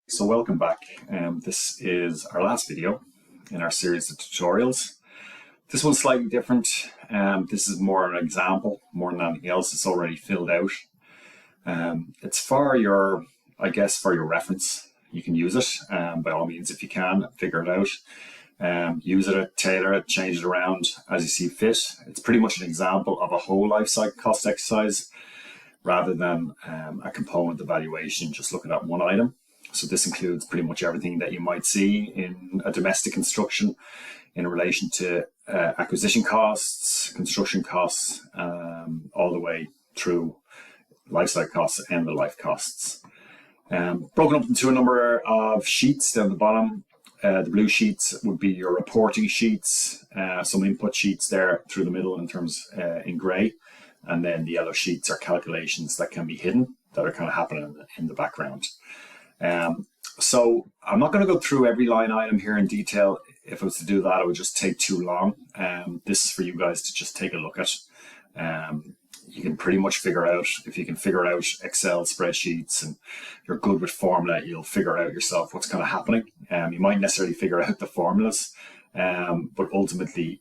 So welcome back. This is our last video in our series of tutorials. This one's slightly different. This is more an example, more than anything else. It's already filled out. It's for your, for your reference. You can use it by all means if you can, figure it out. Use it, tailor it, change it around as you see fit. It's pretty much an example of a whole life cycle cost exercise rather than a component evaluation, just looking at one item. So this includes pretty much everything that you might see in a domestic construction in relation to acquisition costs, construction costs, all the way through lifecycle costs and the life costs. Broken up into a number of sheets down the bottom. The blue sheets would be your reporting sheets, some input sheets there through the middle in terms in grey. And then the yellow sheets are calculations that can be hidden, that are kind of happening in the background. So I'm not going to go through every line item here in detail. If I was to do that, it would just take too long. This is for you guys to just take a look at. You can pretty much figure out, if you can figure out Excel spreadsheets and you're good with formula, you'll figure out yourself what's kind of happening. You might necessarily figure out the formulas, but ultimately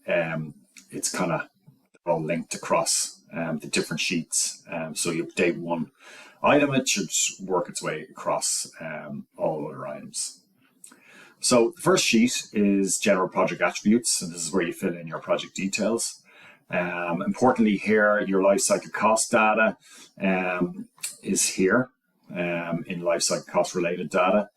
it's kind of all linked across the different sheets. So you update one item, it should work its way across all other items. So the first sheet is general project attributes, and this is where you fill in your project details. Importantly here, your life cycle cost data is here in life cycle cost related data.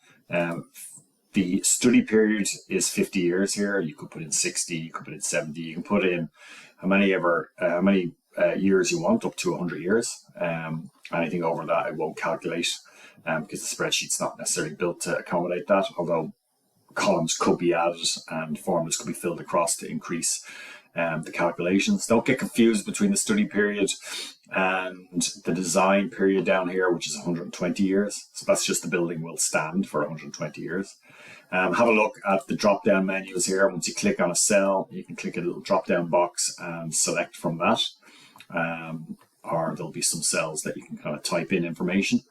The study period is 50 years here. You could put in 60, you could put in 70, you can put in how many years you want, up to 100 years. Anything over that I won't calculate because the spreadsheet's not necessarily built to accommodate that, although columns could be added and formulas could be filled across to increase the calculations. Don't get confused between the study period and the design period down here, which is 120 years. So that's just the building will stand for 120 years. Have a look at the drop-down menus here. Once you click on a cell, you can click a little drop-down box and select from that. Or there'll be some cells that you can kind of type in information.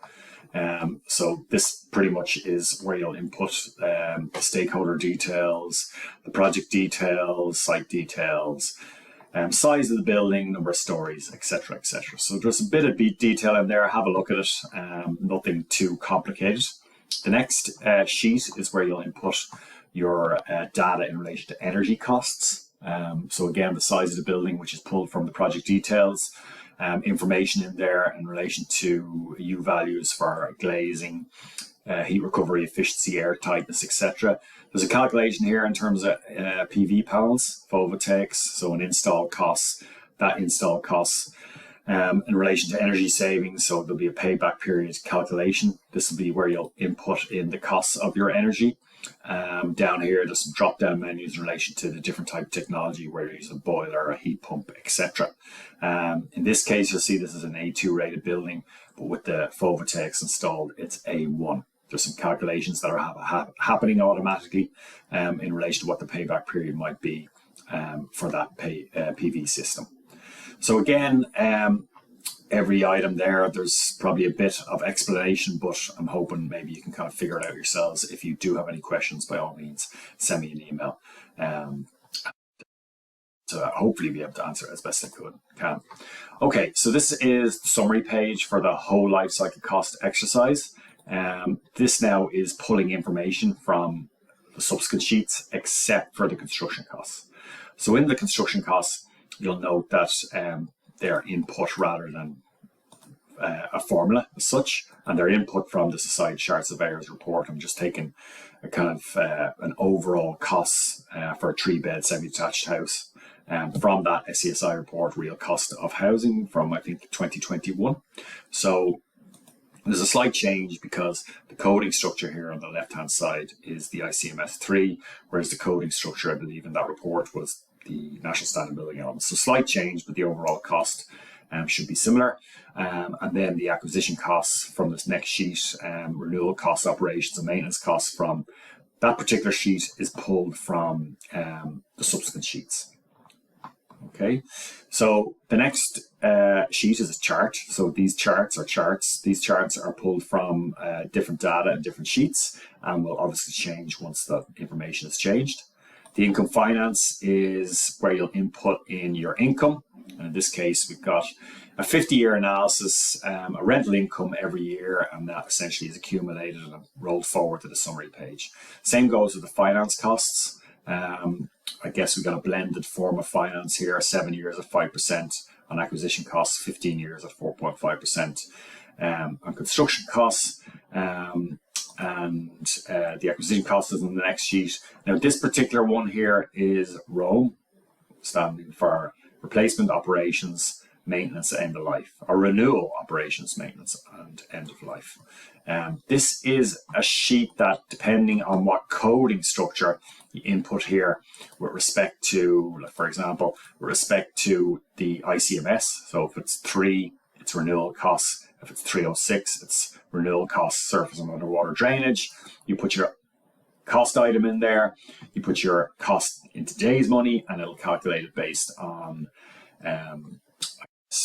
So this pretty much is where you'll input the stakeholder details, the project details, site details, size of the building, number of stories, etc., etc. So there's a bit of detail in there. Have a look at it. Nothing too complicated. The next sheet is where you'll input your data in relation to energy costs. So again, the size of the building, which is pulled from the project details. Information in there in relation to U values for glazing, heat recovery, efficiency, air tightness, etc. There's a calculation here in terms of PV panels, photovoltaics, so an install costs, that install costs in relation to energy savings, so there'll be a payback period calculation. This will be where you'll input in the costs of your energy. Down here, there's some drop-down menus in relation to the different type of technology, where you use a boiler, a heat pump, etc. In this case, you'll see this is an A2 rated building, but with the photovoltaics installed, it's A1. There's some calculations that are happening automatically in relation to what the payback period might be for that PV system. So again, every item there's probably a bit of explanation, but I'm hoping maybe you can kind of figure it out yourselves. If you do have any questions, by all means, send me an email. To hopefully be able to answer it as best I can. Okay, so this is the summary page for the whole life cycle cost exercise. This now is pulling information from the subsequent sheets, except for the construction costs. So in the construction costs, you'll note that they're input rather than a formula as such, and they're input from the Society Chartered Surveyors report. I'm just taking a kind of an overall costs for a 3-bed semi-detached house from that SCSI report, real cost of housing from I think 2021. So there's a slight change because the coding structure here on the left hand side is the ICMS 3, whereas the coding structure I believe in that report was the National Standard Building Elements. So slight change, but the overall cost should be similar. And then the acquisition costs from this next sheet, renewal costs, operations and maintenance costs from that particular sheet is pulled from the subsequent sheets. Okay, so the next sheet is a chart. So these charts are charts. These charts are pulled from different data and different sheets, and will obviously change once the information is changed. The income finance is where you'll input in your income. And in this case, we've got a 50-year analysis, a rental income every year, and that essentially is accumulated and rolled forward to the summary page. Same goes with the finance costs. I guess we've got a blended form of finance here, 7 years at 5% on acquisition costs, 15 years at 4.5% on construction costs. And the acquisition cost is on the next sheet. Now, this particular one here is ROAM, standing for replacement, operations, maintenance, end of life, or renewal, operations, maintenance, and end of life. This is a sheet that, depending on what coding structure you input here with respect to, for example, with respect to the ICMS. So if it's 3, it's renewal costs. If it's 306, it's renewal costs, surface and underwater drainage. You put your cost item in there, you put your cost in today's money, and it'll calculate it based on a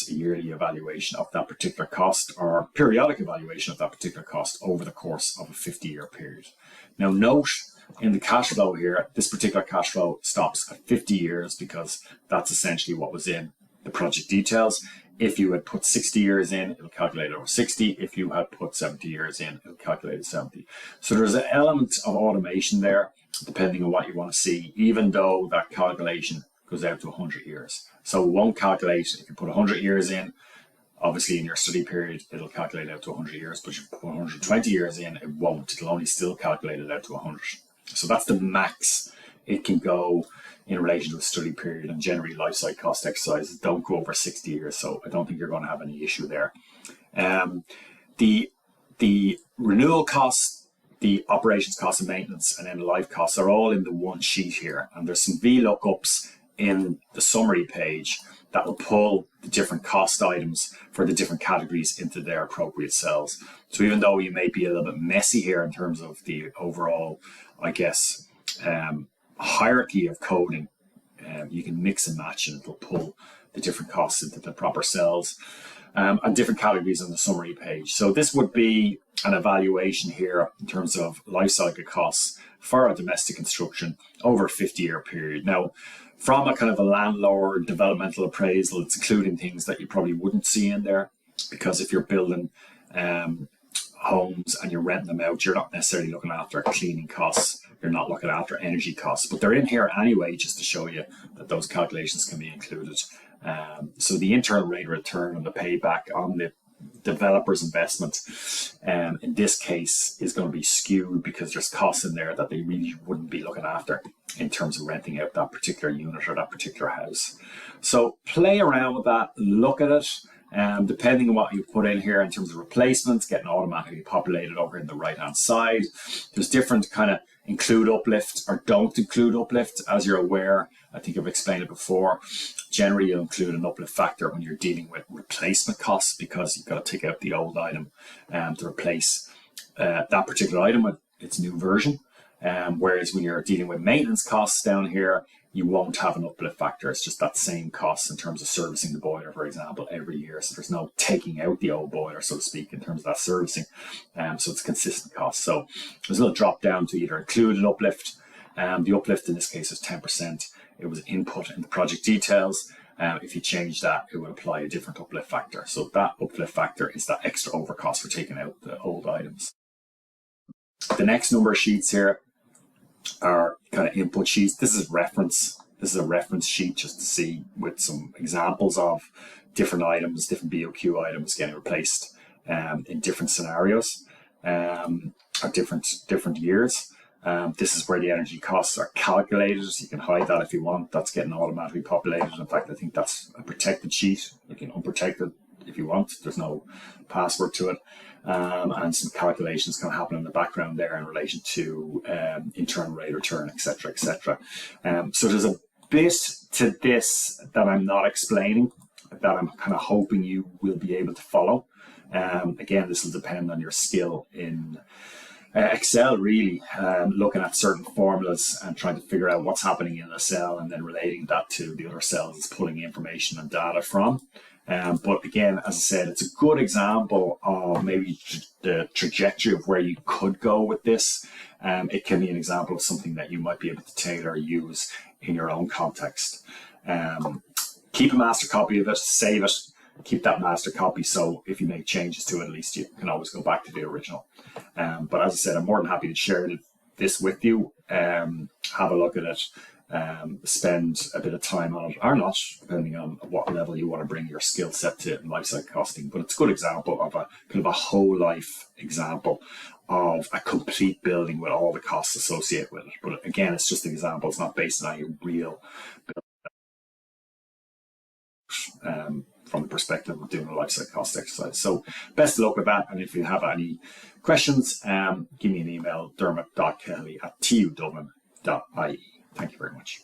yearly evaluation of that particular cost, or periodic evaluation of that particular cost over the course of a 50-year period. Now, note in the cash flow here, this particular cash flow stops at 50 years because that's essentially what was in the project details. If you had put 60 years in, it'll calculate over 60. If you had put 70 years in, it'll calculate 70. So there's an element of automation there, depending on what you want to see, even though that calculation goes out to 100 years. So it won't calculate, if you put 100 years in, obviously in your study period, it'll calculate out to 100 years, but if you put 120 years in, it won't. It'll only still calculate it out to 100. So that's the max it can go in relation to a study period, and generally life cycle cost exercises don't go over 60 years, so I don't think you're going to have any issue there. The renewal costs, the operations costs and maintenance, and then the life costs are all in the one sheet here, and there's some VLOOKUPs in the summary page that will pull the different cost items for the different categories into their appropriate cells. So even though you may be a little bit messy here in terms of the overall, I guess, hierarchy of coding, you can mix and match, and it'll pull the different costs into the proper cells and different categories on the summary page. So this would be an evaluation here in terms of life cycle costs for a domestic construction over a 50-year period. Now, from a kind of a landlord developmental appraisal, it's including things that you probably wouldn't see in there, because if you're building homes and you're renting them out, you're not necessarily looking after cleaning costs, you're not looking after energy costs, but they're in here anyway just to show you that those calculations can be included. So the internal rate of return and the payback on the developer's investment in this case is going to be skewed because there's costs in there that they really wouldn't be looking after in terms of renting out that particular unit or that particular house. So play around with that, look at it. Depending on what you put in here in terms of replacements, getting automatically populated over in the right hand side. There's different kind of include uplift or don't include uplift. As you're aware, I think I've explained it before, generally you'll include an uplift factor when you're dealing with replacement costs, because you've got to take out the old item to replace that particular item with its new version. Whereas when you're dealing with maintenance costs down here, you won't have an uplift factor. It's just that same cost in terms of servicing the boiler, for example, every year. So there's no taking out the old boiler, so to speak, in terms of that servicing. So it's consistent cost. So there's a little drop down to either include an uplift. The uplift in this case is 10%. It was input in the project details. If you change that, it would apply a different uplift factor. So that uplift factor is that extra overcost for taking out the old items. The next number of sheets here are kind of input sheets. This is reference. This is a reference sheet just to see with some examples of different items, different BOQ items getting replaced in different scenarios or different years. This is where the energy costs are calculated. You can hide that if you want. That's getting automatically populated. In fact, I think that's a protected sheet. You can unprotect it if you want. There's no password to it. And some calculations can happen in the background there in relation to internal rate of return, etc., etc. So there's a bit to this that I'm not explaining, that I'm kind of hoping you will be able to follow. Again, this will depend on your skill in Excel, really, looking at certain formulas and trying to figure out what's happening in a cell and then relating that to the other cells it's pulling information and data from. But again, as I said, it's a good example of maybe the trajectory of where you could go with this. It can be an example of something that you might be able to tailor or use in your own context. Keep a master copy of it, save it, keep that master copy, so if you make changes to it, at least you can always go back to the original. But as I said, I'm more than happy to share this with you. Have a look at it, spend a bit of time on it, or not, depending on what level you want to bring your skill set to in lifecycle costing. But it's a good example of a kind of a whole life example of a complete building with all the costs associated with it. But again, it's just an example. It's not based on any real from the perspective of doing a lifecycle cost exercise. So best of luck with that. And if you have any questions, give me an email, dermot.kelly@tudublin.ie. Thank you very much.